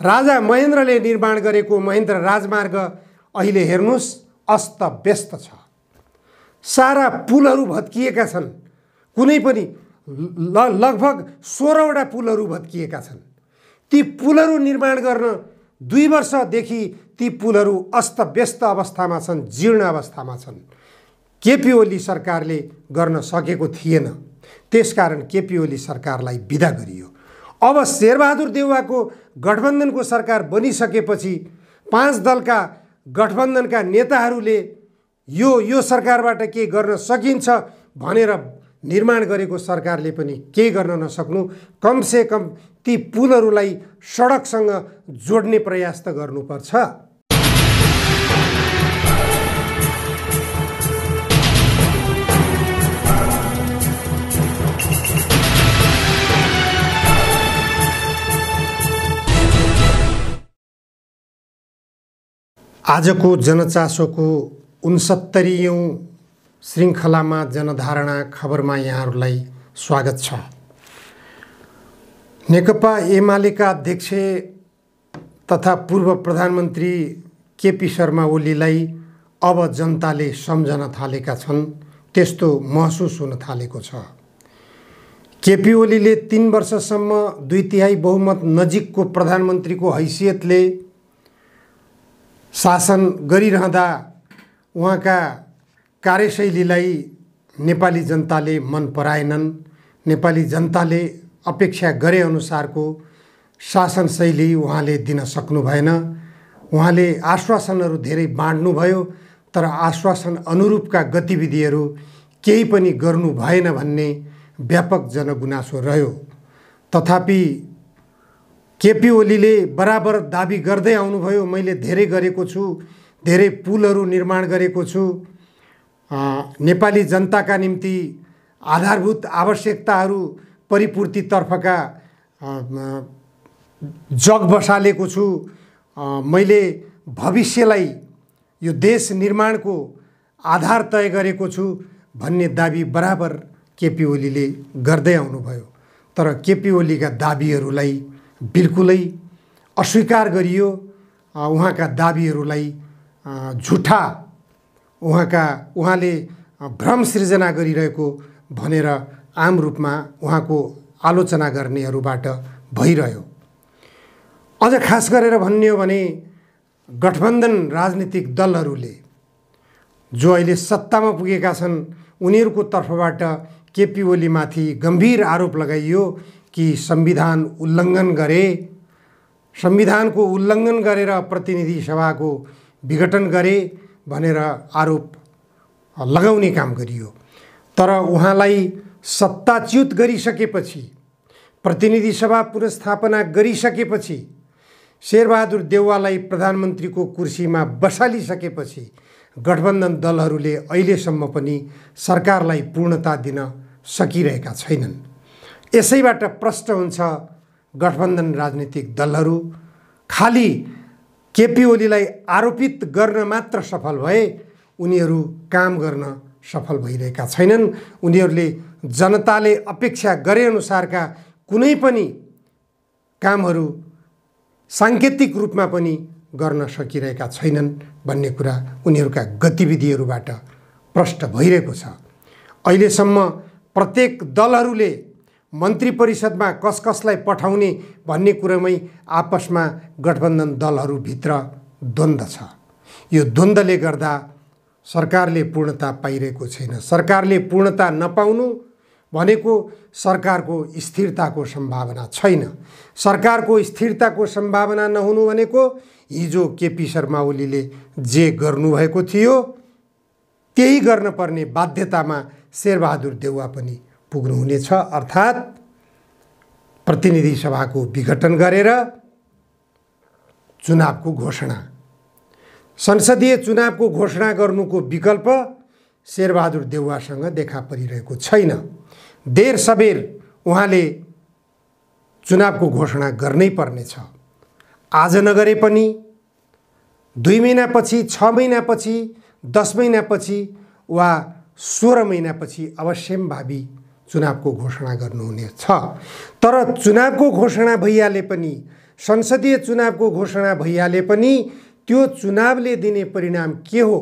राजा महेन्द्रले निर्माण गरेको महेन्द्र राजमार्ग अहिले हेर्नुस् अस्तव्यस्त छ। सारा पुलहरू भत्किएका छन्। कुनै पनि लगभग 16वटा पुलहरू भत्किएका छन्। ती पुलहरू निर्माण गर्न 2 वर्षदेखि ती पुलहरू अस्तव्यस्त अवस्थामा छन्, जीर्ण अवस्थामा छन्। केपी ओली सरकारले गर्न सकेको थिएन, त्यसकारण केपी ओली सरकारलाई बिदा गरियो। अब शेरबहादुर देउवाको गठबन्धनको सरकार बनिसकेपछि 5 दलका गठबन्धनका नेताहरूले यो सरकारबाट के गर्न सकिन्छ भनेर निर्माण गरेको सरकारले पनि केही गर्न नसक्नु, कमसे कम ती पुलहरूलाई सडकसँग जोड्ने प्रयास त गर्नुपर्छ। आजको जनचासोको 69औं श्रृङ्खलामा जनधारणा खबरमा यहाँहरूलाई स्वागत छ। नेकपा एमालेका अध्यक्ष तथा पूर्व प्रधानमन्त्री केपी शर्मा ओलीलाई अब जनताले सम्झन थालेका छन्, त्यस्तो महसुस हुन थालेको छ। केपी ओलीले 3 वर्षसम्म 2/3 बहुमत नजिकको प्रधानमन्त्रीको हैसियतले शासन गरिरहँदा उहाँका कार्यशैलीलाई नेपाली जनताले मन पराएनन्। नेपाली जनताले अपेक्षा गरे अनुसारको शासन शैली उहाँले दिन सक्नु भएन। उहाँले आश्वासनहरू धेरै बाँड्नुभयो, तर आश्वासन अनुरूपका गतिविधिहरू केही पनि गर्नु भएन भन्ने व्यापक जनगुनासो रह्यो। तथापि केपी ओलीले बराबर दाबी गर्दै आउनुभयो, मैले धेरै गरेको छु, धेरै पुलहरू निर्माण गरेको छु, नेपाली जनताका निम्ति आधारभूत आवश्यकताहरू परिपूर्तितर्फका जग बसालेको छु, मैले भविष्यलाई यो देश निर्माणको आधार तय गरेको छु भन्ने दाबी बराबर केपी ओलीले गर्दै आउनुभयो। तर केपी ओलीका दाबीहरूलाई बिल्कुलै अस्वीकार गरियो। उहाँका दाबीहरूलाई झुठा, उहाँले भ्रम सृजना गरिरहेको भनेर आम रूपमा उहाँको आलोचना गर्नेहरूबाट भइरह्यो। अझ खास गरेर भन्ने हो भने गठबन्धन राजनीतिक दलहरूले जो अहिले सत्तामा पुगेका छन् उनीहरूको तर्फबाट केपी ओलीमाथि गम्भीर आरोप लगाइयो कि संविधान उल्लङ्घन गरे, संविधानको उल्लङ्घन गरेर प्रतिनिधि सभाको विघटन गरे भनेर आरोप लगाउने काम गरियो। तर उहाँलाई सत्ताच्युत गरिसकेपछि, प्रतिनिधि सभा पुनर्स्थापना गरिसकेपछि, शेरबहादुर देउवालाई प्रधानमन्त्रीको कुर्सीमा बसालिसकेपछि गठबन्धन दलहरूले अहिलेसम्म पनि सरकारलाई पूर्णता दिन सकिरहेका छैनन्। यसैबाट प्रष्ट हुन्छ गठबन्धन राजनीतिक दलहरू खाली केपी ओलीलाई आरोपित गर्न मात्र सफल भए, उनीहरू काम गर्न सफल भइरहेका छैनन्। उनीहरूले जनताले अपेक्षा गरे अनुसारका कुनै पनि कामहरू साङ्केतिक रूपमा पनि गर्न सकिरहेका छैनन् भन्ने कुरा उनीहरूका गतिविधिहरूबाट प्रष्ट भइरहेको छ। अहिलेसम्म प्रत्येक दलहरूले मन्त्री परिषदमा कसलाई पठाउने भन्ने कुरामै आपसमा गठबन्धन दलहरूभित्र द्वन्द्व छ। यो द्वन्द्वले गर्दा सरकारले पूर्णता पाइरहेको छैन। सरकारले पूर्णता नपाउनु भनेको सरकारको स्थिरताको सम्भावना छैन। सरकारको स्थिरताको सम्भावना नहुनु भनेको हिजो केपी शर्मा ओलीले जे गर्नुभएको थियो त्यही गर्न पर्ने बाध्यतामा शेरबहादुर देउवा पनि पुग्नुहुनेछ। अर्थात् प्रतिनिधि सभाको विघटन गरेर चुनावको घोषणा, संसदीय चुनावको घोषणा गर्नुको विकल्प शेरबहादुर देउवासँग देखा परिरहेको छैन। देर सबेर उहाँले चुनावको घोषणा गर्नै पर्नेछ। आज नगरे पनि 2 महिनापछि, 6 महिनापछि, 10 महिनापछि वा 16 महिनापछि अवश्यम्भावी चुनावको घोषणा गर्नुहुने छ। तर चुनावको घोषणा भइहाले पनि संसदीय चुनावको घोषणा भइहाले पनि त्यो चुनावले दिने परिणाम के हो,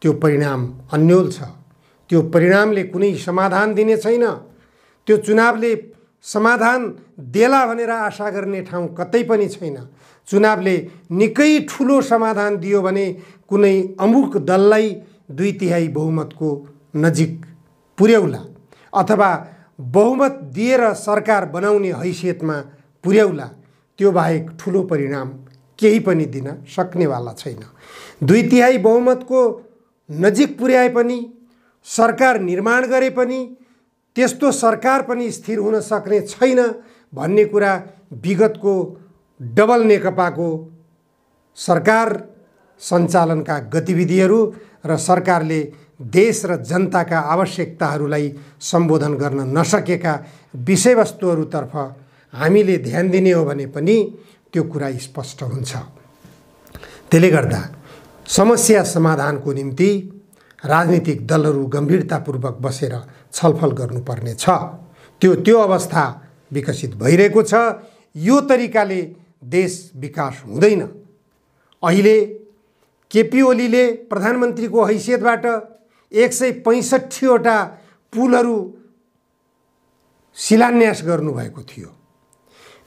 त्यो परिणाम अन्यल छ। त्यो परिणामले कुनै समाधान दिने छैन। त्यो चुनावले समाधान देला भनेर आशा गर्ने ठाउँ कतै पनि छैन। चुनावले निकै ठुलो समाधान दियो भने कुनै अमुक दललाई 2/3 बहुमतको नजिक पुर्याउला अथवा बहुमत दिएर सरकार बनाउने हैसियतमा पुर्याउला। त्यो बाहेक ठुलो परिणाम केही पनि दिन सक्नेवाला छैन। 2/3 बहुमतको नजिक पुर्याए पनि, सरकार निर्माण गरे पनि त्यस्तो सरकार पनि स्थिर हुन सक्ने छैन भन्ने कुरा विगतको डबल नेकपाको सरकार सञ्चालनका गतिविधिहरू र सरकारले देश र जनताका आवश्यकताहरूलाई सम्बोधन गर्न नसकेका विषयवस्तुहरूतर्फ हामीले ध्यान दिने हो भने पनि त्यो कुरा स्पष्ट हुन्छ। त्यसले गर्दा समस्या समाधानको निम्ति राजनीतिक दलहरू गम्भीरतापूर्वक बसेर छलफल गर्नुपर्ने छ। त्यो अवस्था विकसित भइरहेको छ। यो तरिकाले देश विकास हुँदैन। अहिले केपी ओलीले प्रधानमन्त्रीको हैसियतबाट 165वटा पुलहरू शिलान्यास गर्नुभएको थियो।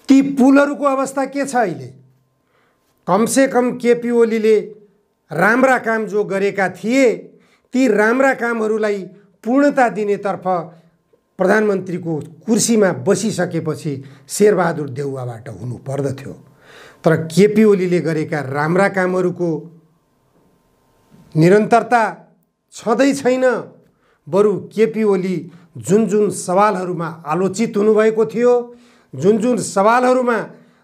ती पुलहरूको अवस्था के छ अहिले? कमसेकम केपी ओलीले राम्रा काम जो गरेका थिए ती राम्रा कामहरूलाई पूर्णता दिनेतर्फ प्रधानमन्त्रीको कुर्सीमा बसिसकेपछि शेरबहादुर देउवाबाट हुनु पर्दथ्यो। तर केपी ओलीले गरेका राम्रा कामहरूको निरन्तरता छँदै छैन। बरु केपी ओली जुन जुन सवालहरूमा आलोचित हुनुभएको थियो, जुन जुन सवालहरूमा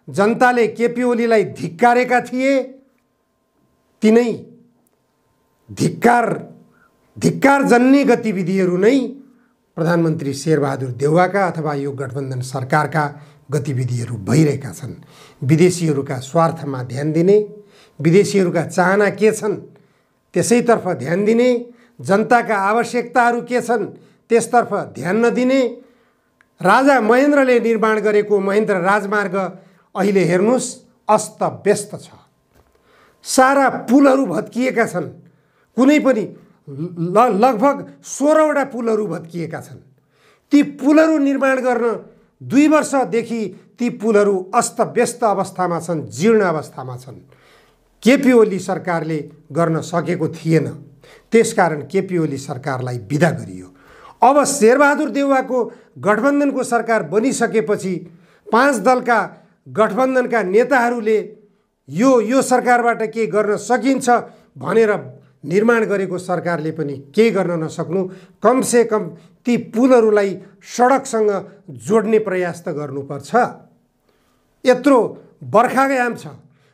जनताले केपी ओलीलाई धिक्कारेका थिए, तिनै धिक्कार जन्ने गतिविधिहरू नै प्रधानमन्त्री शेरबहादुर देउवाका अथवा यो गठबन्धन सरकारका गतिविधिहरू भइरहेका छन्। विदेशीहरूका स्वार्थमा ध्यान दिने, विदेशीहरूका चाहना के छन् त्यसैतर्फ ध्यान दिने, जनताका आवश्यकताहरू के छन् त्यसतर्फ ध्यान नदिने। राजा महेन्द्रले निर्माण गरेको महेन्द्र राजमार्ग अहिले हेर्नुहोस् अस्तव्यस्त छ। सारा पुलहरू भत्किएका छन्। कुनै पनि लगभग 16वटा पुलहरू भत्किएका छन्। ती पुलहरू निर्माण गर्न 2 वर्षदेखि ती पुलहरू अस्तव्यस्त अवस्थामा छन्, जीर्ण अवस्थामा छन्। केपी ओली सरकारले गर्न सकेको थिएन। त्यसकारण केपी ओली सरकारलाई बिदा गरियो। अब शेरबहादुर देउवाको गठबन्धनको सरकार बनिसकेपछि 5 दलका गठबन्धनका नेताहरूले यो सरकारबाट के गर्न सकिन्छ भनेर निर्माण गरेको सरकारले पनि केही गर्न नसक्नु, कमसेकम ती पुलहरूलाई सडकसँग जोड्ने प्रयास त गर्नुपर्छ। यत्रो बर्खायाम छ।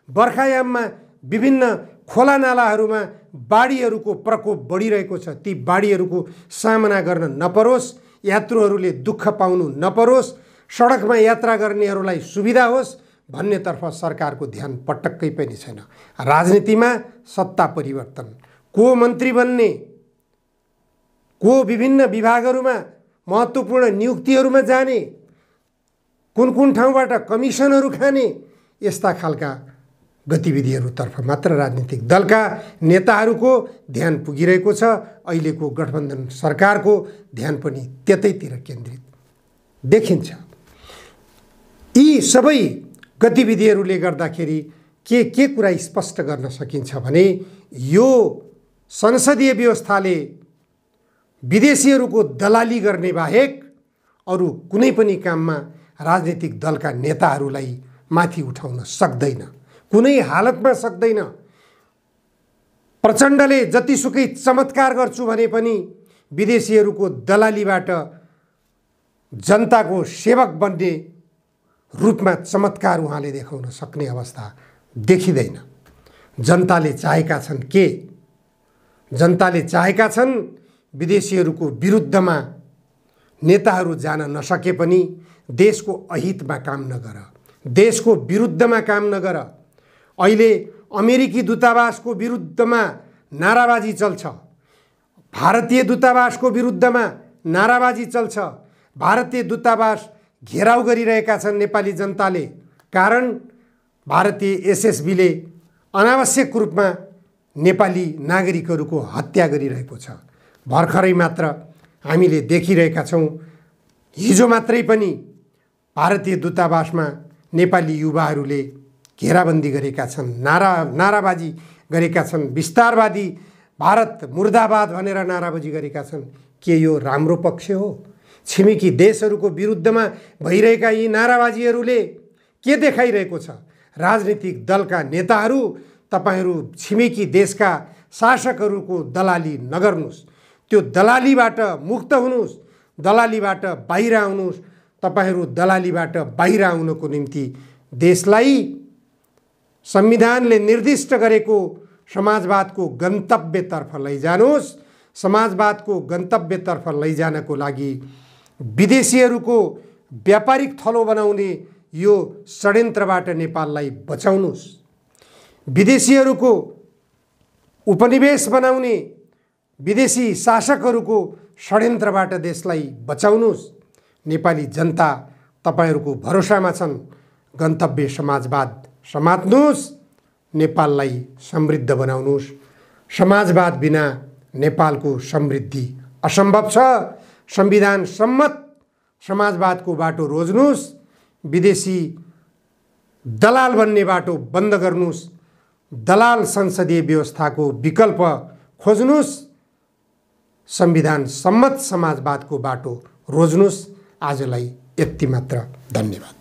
बर्खायाममा विभिन्न खोला नालाहरूमा बाढीहरूको प्रकोप बढिरहेको छ। ती बाढीहरूको सामना गर्न नपरोस्, यात्रुहरूले दुःख पाउनु नपरोस्, सडकमा यात्रा गर्नेहरूलाई सुविधा होस् भन्नेतर्फ सरकारको ध्यान पटक्कै पनि छैन। राजनीतिमा सत्ता परिवर्तन, को मन्त्री बन्ने, को विभिन्न विभागहरूमा महत्त्वपूर्ण नियुक्तिहरूमा जाने, कुन ठाउँबाट कमिसनहरू खाने, यस्ता खालका गतिविधिहरूतर्फ मात्र राजनीतिक दलका नेताहरूको ध्यान पुगिरहेको छ। अहिलेको गठबन्धन सरकारको ध्यान पनि त्यतैतिर केन्द्रित देखिन्छ। यी सबै गतिविधिहरूले गर्दाखेरि के कुरा स्पष्ट गर्न सकिन्छ भने यो संसदीय व्यवस्थाले विदेशीहरूको दलाली गर्ने बाहेक अरू कुनै पनि काममा राजनीतिक दलका नेताहरूलाई माथि उठाउन सक्दैन, कुनै हालतमा सक्दैन। प्रचण्डले जतिसुकै चमत्कार गर्छु भने पनि विदेशीहरूको दलालीबाट जनताको सेवक बन्ने रूपमा चमत्कार उहाँले देखाउन सक्ने अवस्था देखिँदैन। जनताले चाहेका छन् के? जनताले चाहेका छन् विदेशीहरूको विरुद्धमा नेताहरू जान नसके पनि देशको अहितमा काम नगर, देशको विरुद्धमा काम नगर। अहिले अमेरिकी दूतावासको विरुद्धमा नाराबाजी चल्छ, भारतीय दूतावासको विरुद्धमा नाराबाजी चल्छ, भारतीय दूतावास घेराउ गरिरहेका छन् नेपाली जनताले। कारण भारतीय एसएसबीले अनावश्यक रूपमा नेपाली नागरिकहरूको हत्या गरिरहेको छ। भर्खरै मात्र हामीले देखिरहेका छौँ, हिजो मात्रै पनि भारतीय दूतावासमा नेपाली युवाहरूले घेराबन्दी गरेका छन्, नाराबाजी गरेका छन्, विस्तारवादी भारत मुर्दाबाद भनेर नाराबाजी गरेका छन्। के यो राम्रो पक्ष हो? छिमेकी देशहरूको विरुद्धमा भइरहेका यी नाराबाजीहरूले के देखाइरहेको छ? राजनीतिक दलका नेताहरू, तपाईहरू छिमेकी देशका शासकहरूको दलाली नगर्नुहोस्, त्यो दलालीबाट मुक्त हुनुहोस्, दलालीबाट बाहिर आउनुहोस्। तपाईहरू दलालीबाट बाहिर आउनको निम्ति देशलाई संविधानले निर्दिष्ट गरेको समाजवादको गन्तव्यतर्फ लैजानुहोस्। समाजवादको गन्तव्यतर्फ लैजानको लागि विदेशीहरूको व्यापारिक थलो बनाउने यो षड्यन्त्रबाट नेपाललाई बचाउनुहोस्। विदेशीहरूको उपनिवेश बनाउने विदेशी शासकहरूको षड्यन्त्रबाट देशलाई बचाउनुहोस्। नेपाली जनता तपाईहरूको भरोसामा छन्। गन्तव्य समाजवाद समात्नुहोस्, नेपाललाई समृद्ध बनाउनुहोस्। समाजवाद बिना नेपालको समृद्धि असम्भव छ। संविधान सम्मत समाजवादको बाटो रोज्नुहोस्। विदेशी दलाल बन्ने बाटो बन्द गर्नुहोस्। दलाल संसदीय व्यवस्थाको विकल्प खोज्नुहोस्। संविधान सम्मत समाजवादको बाटो रोज्नुहोस्। आजलाई यति मात्र। धन्यवाद।